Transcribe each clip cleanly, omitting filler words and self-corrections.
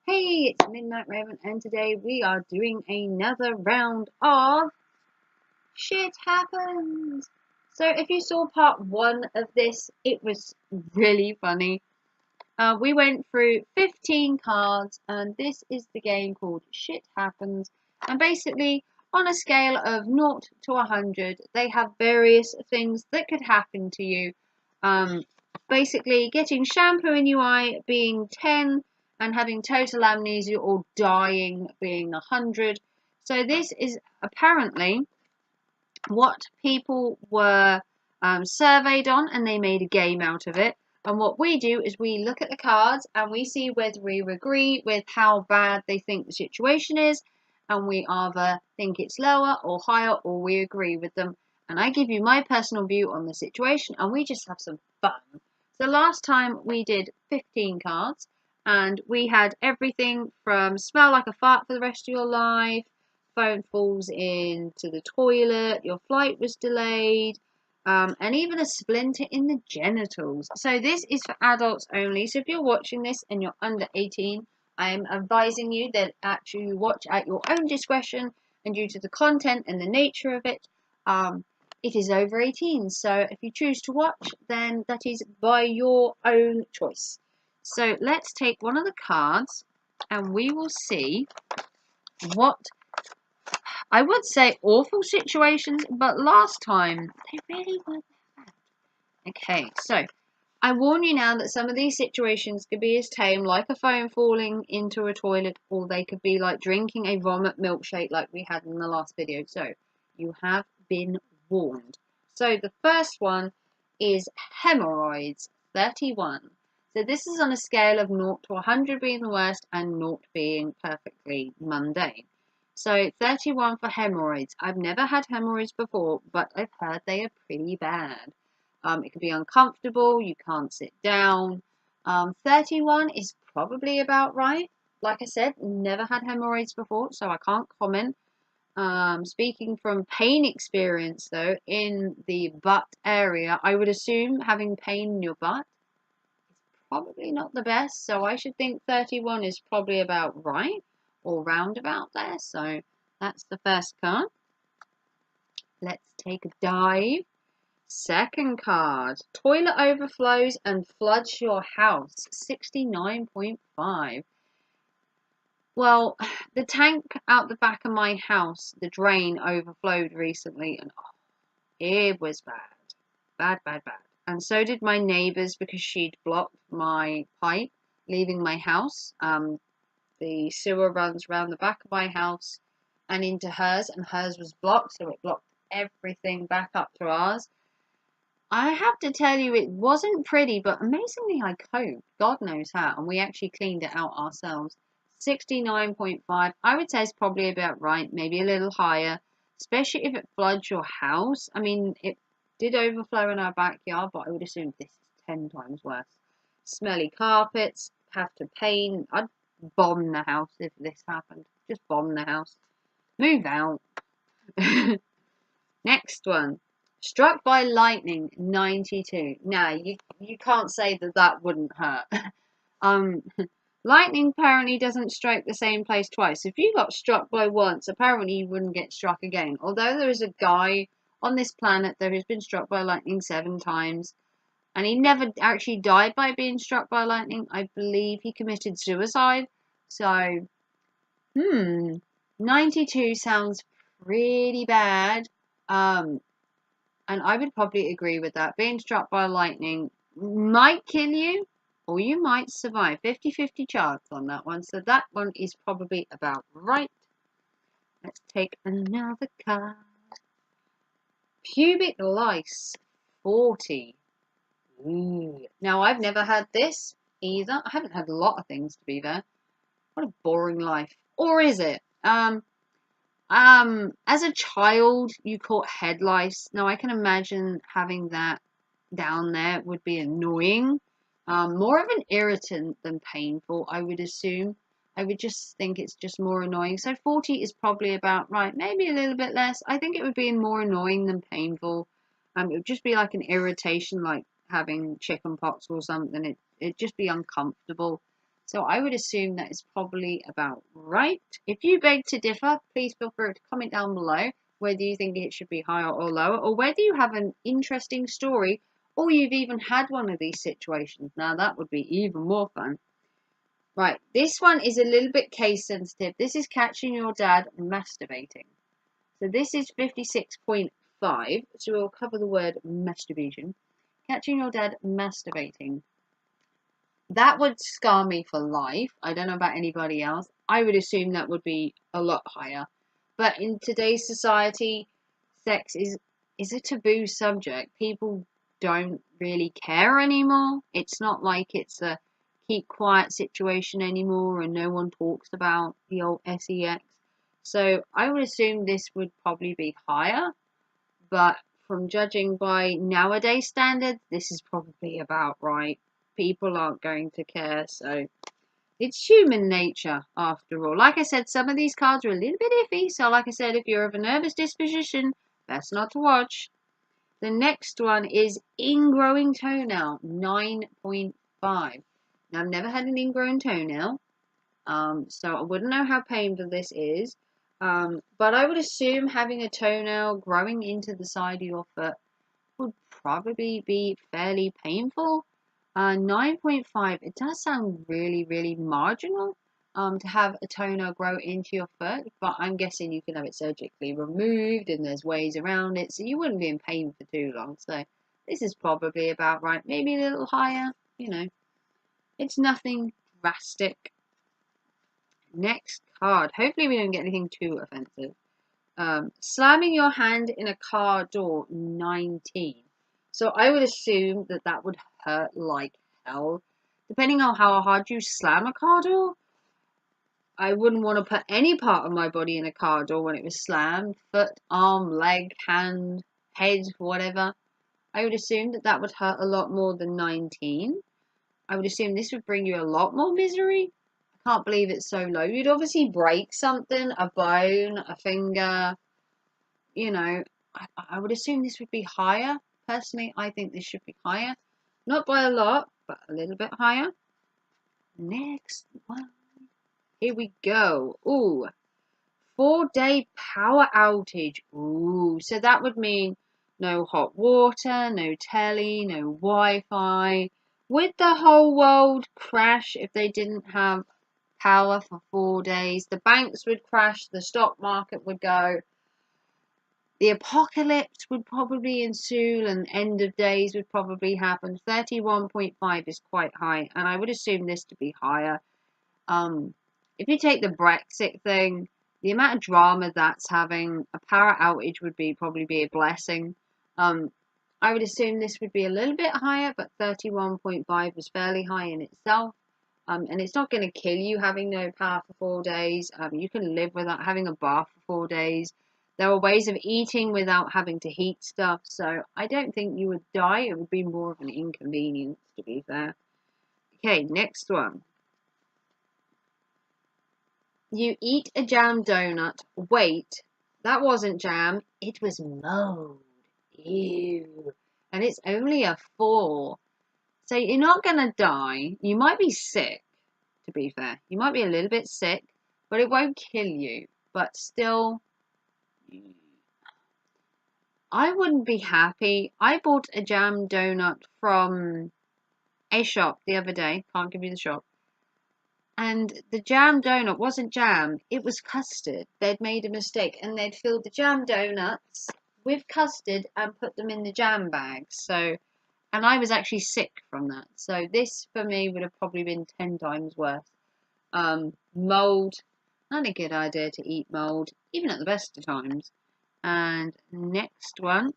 Hey, it's Midnight Raven, and today we are doing another round of Shit Happens. So, if you saw part one of this, it was really funny. We went through 15 cards, and this is the game called Shit Happens. And basically, on a scale of 0 to 100, they have various things that could happen to you. Basically, getting shampoo in your eye being 10, and having total amnesia or dying being 100. So this is apparently what people were surveyed on, and they made a game out of it. And what we do is we look at the cards and we see whether we agree with how bad they think the situation is, and we either think it's lower or higher, or we agree with them. And I give you my personal view on the situation, and we just have some fun. So last time we did 15 cards, and we had everything from smell like a fart for the rest of your life, phone falls into the toilet, your flight was delayed, and even a splinter in the genitals. So this is for adults only. So if you're watching this and you're under 18, I am advising you that actually you watch at your own discretion, and due to the content and the nature of it, it is over 18. So if you choose to watch, then that is by your own choice. So let's take one of the cards and we will see what, I would say awful situations, but last time they really weren't that bad. Okay, so I warn you now that some of these situations could be as tame like a phone falling into a toilet, or they could be like drinking a vomit milkshake like we had in the last video. So you have been warned. So the first one is hemorrhoids, 31. So this is on a scale of 0 to 100 being the worst and 0 being perfectly mundane. So 31 for hemorrhoids. I've never had hemorrhoids before, but I've heard they are pretty bad. It can be uncomfortable, you can't sit down. 31 is probably about right. Like I said, never had hemorrhoids before, so I can't comment. Speaking from pain experience, though, in the butt area, I would assume having pain in your butt is probably not the best, so I should think 31 is probably about right, or roundabout there. So that's the first card. Let's take a dive. Second card, toilet overflows and floods your house, 69.5. Well, the tank out the back of my house, the drain overflowed recently, and oh, it was bad. Bad, bad, bad. And so did my neighbour's, because she'd blocked my pipe leaving my house. The sewer runs around the back of my house and into hers, and hers was blocked, so it blocked everything back up to ours. I have to tell you, it wasn't pretty, but amazingly I coped. God knows how. And we actually cleaned it out ourselves. 69.5. I would say it's probably about right, maybe a little higher, especially if it floods your house. I mean, it did overflow in our backyard, but I would assume this is 10 times worse. Smelly carpets, have to paint. I'd bomb the house if this happened. Just bomb the house. Move out. Next one. Struck by lightning, 92. Now, you can't say that that wouldn't hurt. Lightning apparently doesn't strike the same place twice. If you got struck by once, apparently you wouldn't get struck again. Although there is a guy on this planet that has been struck by lightning 7 times, and he never actually died by being struck by lightning. I believe he committed suicide. So, 92 sounds pretty bad. And I would probably agree with that. Being struck by lightning might kill you, or you might survive. 50-50 chance on that one. So that one is probably about right. Let's take another card. Pubic lice, 40. Ooh. Now, I've never had this either. I haven't had a lot of things, to be there. What a boring life. Or is it? As a child, you caught head lice. Now, I can imagine having that down there would be annoying. More of an irritant than painful, I would assume. I would just think it's just more annoying. So 40 is probably about right. Maybe a little bit less. I think it would be more annoying than painful. It would just be like an irritation, like having chicken pox or something. It'd just be uncomfortable. So I would assume that is probably about right. If you beg to differ, please feel free to comment down below whether you think it should be higher or lower, or whether you have an interesting story, or you've even had one of these situations. Now that would be even more fun. Right, this one is a little bit case sensitive. This is catching your dad masturbating. So this is 56.5. So we'll cover the word masturbation. Catching your dad masturbating. That would scar me for life. I don't know about anybody else. I would assume that would be a lot higher. But in today's society, sex is a taboo subject. People don't really care anymore. It's not like it's a keep quiet situation anymore and no one talks about the old sex. So I would assume this would probably be higher, but from judging by nowadays standards, this is probably about right. People aren't going to care, so it's human nature after all. Like I said, some of these cards are a little bit iffy, so like I said, if you're of a nervous disposition, best not to watch. The next one is ingrowing toenail, 9.5. Now, I've never had an ingrown toenail, so I wouldn't know how painful this is. But I would assume having a toenail growing into the side of your foot would probably be fairly painful. 9.5, it does sound really, really marginal to have a toenail grow into your foot, but I'm guessing you can have it surgically removed and there's ways around it, so you wouldn't be in pain for too long. So this is probably about right, maybe a little higher, you know. It's nothing drastic. Next card. Hopefully we don't get anything too offensive. Slamming your hand in a car door, 19. So I would assume that that would hurt like hell. Depending on how hard you slam a car door, I wouldn't want to put any part of my body in a car door when it was slammed. Foot, arm, leg, hand, head, whatever. I would assume that that would hurt a lot more than 19. I would assume this would bring you a lot more misery. I can't believe it's so low. You'd obviously break something, a bone, a finger. You know, I would assume this would be higher. Personally, I think this should be higher. Not by a lot, but a little bit higher. Next one. Here we go. Ooh, 4-day power outage. Ooh, so that would mean no hot water, no telly, no Wi-Fi. Would the whole world crash if they didn't have power for 4 days? The banks would crash, the stock market would go. The apocalypse would probably ensue and end of days would probably happen. 31.5 is quite high, and I would assume this to be higher. If you take the Brexit thing, the amount of drama that's having, a power outage would probably be a blessing. I would assume this would be a little bit higher, but 31.5 was fairly high in itself. And it's not going to kill you having no power for 4 days. You can live without having a bath for 4 days. There are ways of eating without having to heat stuff, so I don't think you would die. It would be more of an inconvenience, to be fair. Okay, next one. You eat a jam donut. Wait, that wasn't jam. It was mold. Ew. And it's only a 4. So you're not going to die. You might be sick, to be fair. You might be a little bit sick, but it won't kill you. But still, I wouldn't be happy. I bought a jam donut from a shop the other day. Can't give you the shop. And the jam donut wasn't jam, it was custard. They'd made a mistake and they'd filled the jam donuts with custard and put them in the jam bags. So, and I was actually sick from that. So this for me would have probably been 10 times worse. Mold, not a good idea to eat mold, even at the best of times. And next one,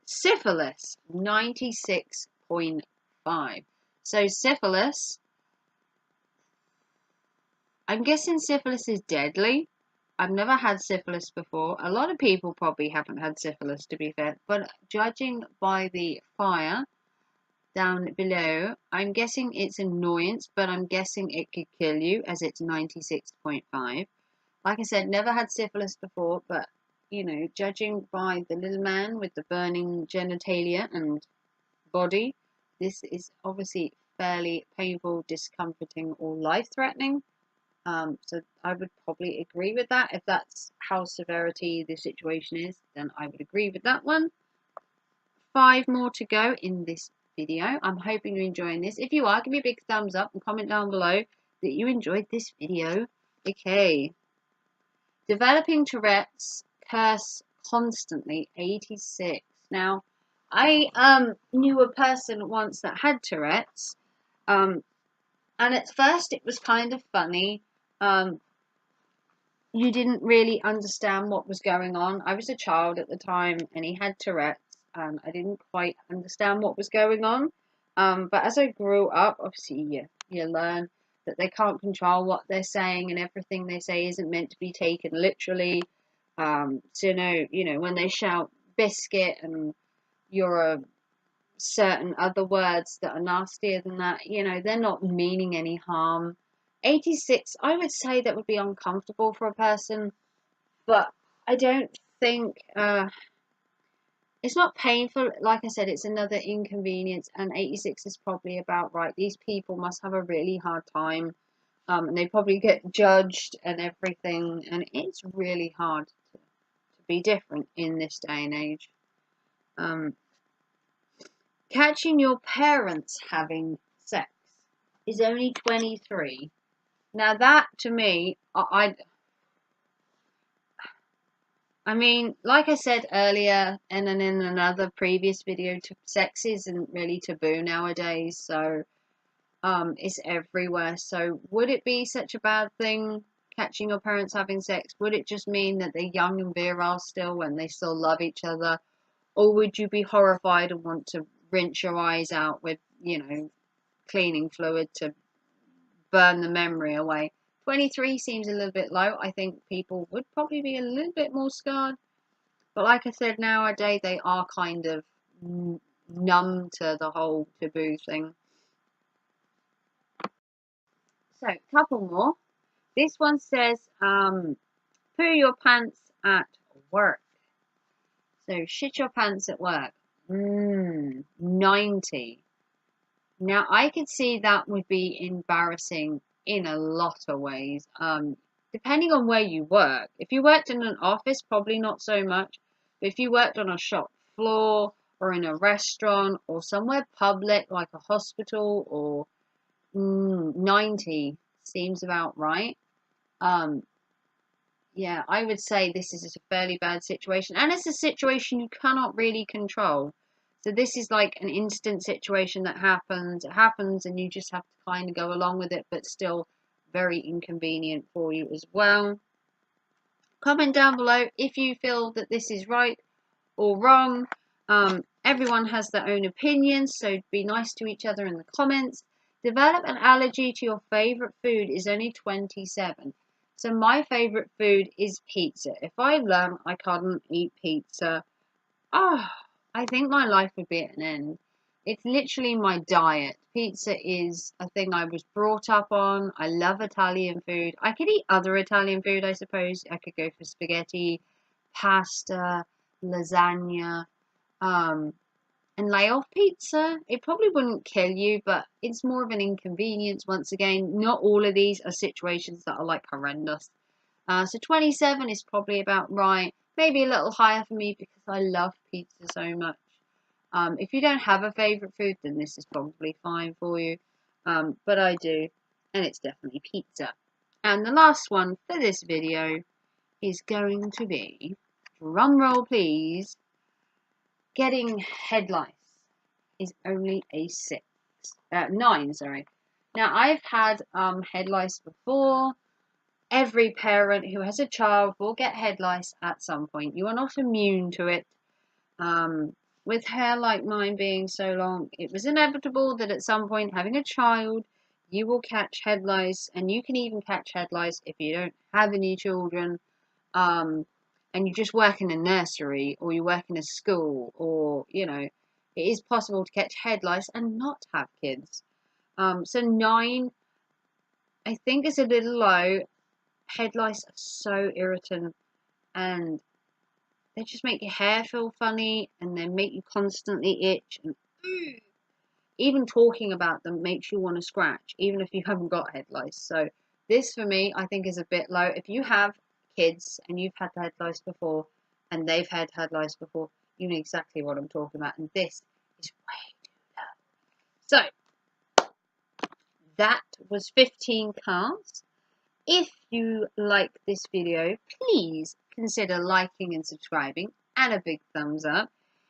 syphilis, 96.5. So syphilis, I'm guessing syphilis is deadly. I've never had syphilis before. A lot of people probably haven't had syphilis, to be fair. But judging by the fire down below, I'm guessing it's annoyance, but I'm guessing it could kill you, as it's 96.5. Like I said, never had syphilis before, but, you know, judging by the little man with the burning genitalia and body, this is obviously fairly painful, discomforting, or life-threatening. So I would probably agree with that. If that's how severity the situation is, then I would agree with that one. 5 more to go in this video. I'm hoping you're enjoying this. If you are, give me a big thumbs up and comment down below that you enjoyed this video. Okay. Developing Tourette's, curse constantly, 86. Now, I knew a person once that had Tourette's, and at first it was kind of funny. You didn't really understand what was going on. I was a child at the time, and he had Tourette's, and I didn't quite understand what was going on. But as I grew up, obviously you learn that they can't control what they're saying, and everything they say isn't meant to be taken literally. So when they shout biscuit and you're a certain other words that are nastier than that, they're not meaning any harm. 86, I would say that would be uncomfortable for a person, but I don't think it's not painful. Like I said, it's another inconvenience, and 86 is probably about right. These people must have a really hard time, and they probably get judged and everything, and it's really hard to be different in this day and age. Catching your parents having sex is only 23. Now that, to me, I mean, like I said earlier, and then in another previous video, sex isn't really taboo nowadays, so it's everywhere. So would it be such a bad thing, catching your parents having sex? Would it just mean that they're young and virile still when they still love each other? Or would you be horrified and want to rinse your eyes out with, cleaning fluid to burn the memory away? 23 seems a little bit low. I think people would probably be a little bit more scarred. But like I said, nowadays they are kind of numb to the whole taboo thing. So, a couple more. This one says, poo your pants at work. So, shit your pants at work. 90. Now, I could see that would be embarrassing in a lot of ways. Depending on where you work. If you worked in an office, probably not so much. But if you worked on a shop floor or in a restaurant or somewhere public like a hospital, or 90 seems about right. Yeah, I would say this is a fairly bad situation, and it's a situation you cannot really control. So this is like an instant situation that happens. It happens, and you just have to kind of go along with it, but still very inconvenient for you as well. Comment down below if you feel that this is right or wrong. Everyone has their own opinions, so be nice to each other in the comments. Develop an allergy to your favorite food is only 27. So my favorite food is pizza. If I learned I couldn't eat pizza, I think my life would be at an end. It's literally my diet. Pizza is a thing I was brought up on. I love Italian food. I could eat other Italian food, I suppose. I could go for spaghetti, pasta, lasagna, and lay off pizza. It probably wouldn't kill you, but it's more of an inconvenience. Once again, not all of these are situations that are like horrendous. So 27 is probably about right. Maybe a little higher for me because I love pizza so much. If you don't have a favourite food, then this is probably fine for you. But I do, and it's definitely pizza. And the last one for this video is going to be, drum roll please, getting head lice is only a 9, sorry. Now, I've had head lice before. Every parent who has a child will get head lice at some point. You are not immune to it. With hair like mine being so long, it was inevitable that at some point, having a child, you will catch head lice, and you can even catch head lice if you don't have any children, and you just work in a nursery, or you work in a school, or, it is possible to catch head lice and not have kids. So 9, I think, is a little low. Head lice are so irritant, and they just make your hair feel funny, and they make you constantly itch, and even talking about them makes you want to scratch, even if you haven't got head lice. So this for me, I think, is a bit low. If you have kids and you've had head lice before and they've had head lice before, you know exactly what I'm talking about. And this is way too low. So that was 15 cards. If you like this video, please consider liking and subscribing and a big thumbs up.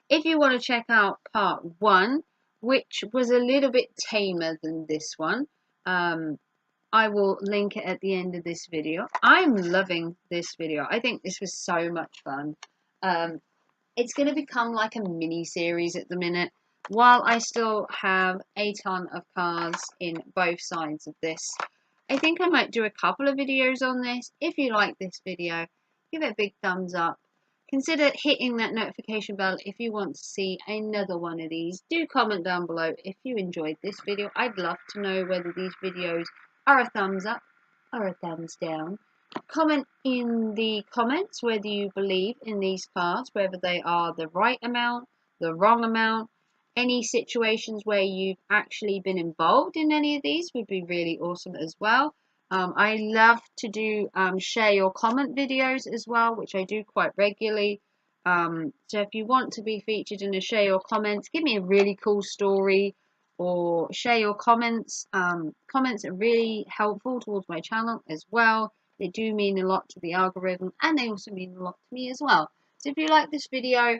If you want to check out part 1, which was a little bit tamer than this one, I will link it at the end of this video. I'm loving this video. I think this was so much fun. It's going to become like a mini series at the minute, while I still have a ton of cards in both sides of this. I think I might do a couple of videos on this. If you like this video, give it a big thumbs up. Consider hitting that notification bell if you want to see another one of these. Do comment down below if you enjoyed this video. I'd love to know whether these videos are a thumbs up or a thumbs down. Comment in the comments whether you believe in these cards, whether they are the right amount, the wrong amount. Any situations where you've actually been involved in any of these would be really awesome as well. I love to do share your comment videos as well, which I do quite regularly. So if you want to be featured in a share your comments, give me a really cool story or share your comments. Comments are really helpful towards my channel as well. They do mean a lot to the algorithm, and they also mean a lot to me as well. So if you like this video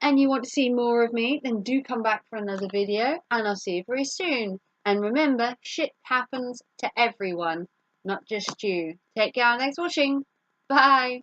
and you want to see more of me, then do come back for another video, and I'll see you very soon. And remember, shit happens to everyone, not just you. Take care and thanks for watching. Bye.